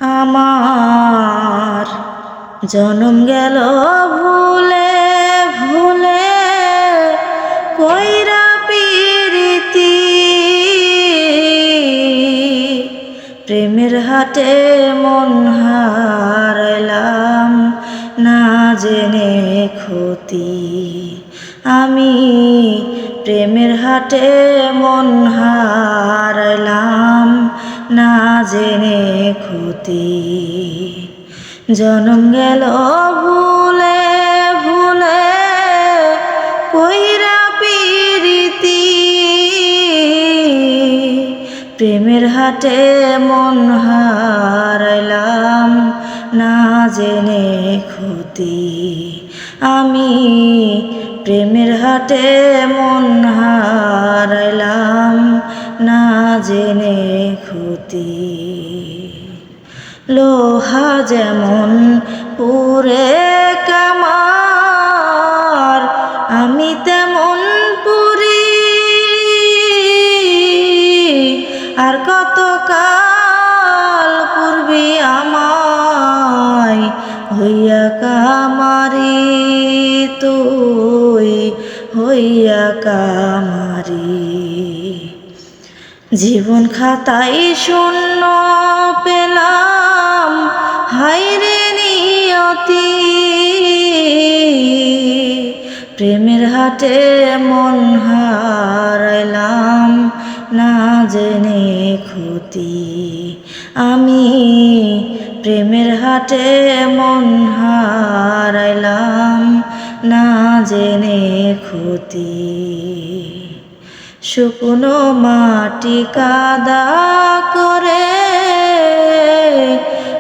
আমার জনম গেল ভুলে ভুলে কইরা পিরিতি, প্রেমের হাটে মন হারাইলাম না জেনে ক্ষতি। আমি প্রেমের হাটে মন হারাইলাম না জেনে ক্ষতি। জনম গেল ভুলে ভুলে কইরা পিরিতি, প্রেমের হাটে মন হারাইলাম না জেনে ক্ষতি। আমি প্রেমের হাটে মন হারাইলাম না জেনে ক্ষতি। লোহা যেমন পুরে কামার, আমি তেমন পুরি। আর কত কাল পূর্বে আমায় হইয়া কামারি, তুই হইয়া কামারি। জীবন খাতায় শূন্য পেলাম হায়রে নিয়তি, প্রেমের হাটে মন হারাইলাম না জেনে ক্ষতি। আমি প্রেমের হাটে মন হারাইলাম না জেনে ক্ষতি। শুকনো মাটি কাদা করে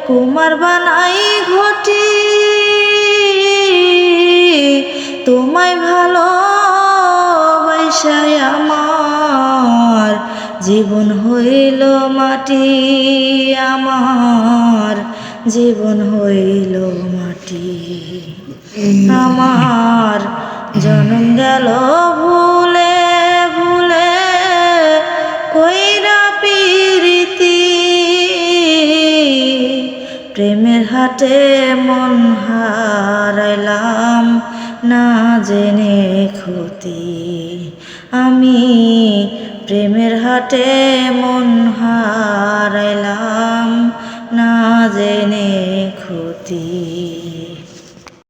কুমার বানাই ঘটি, তোমায় ভালোবাসায় আমার জীবন হইল মাটি। আমার জীবন হইল মাটি। আমার জনম গেল ভুলে ভুলে কইরা পিরিতি, প্রেমের হাটে মন হারাইলাম না জেনে ক্ষতি। আমি প্রেমের হাটে মন হারাইলাম না জেনে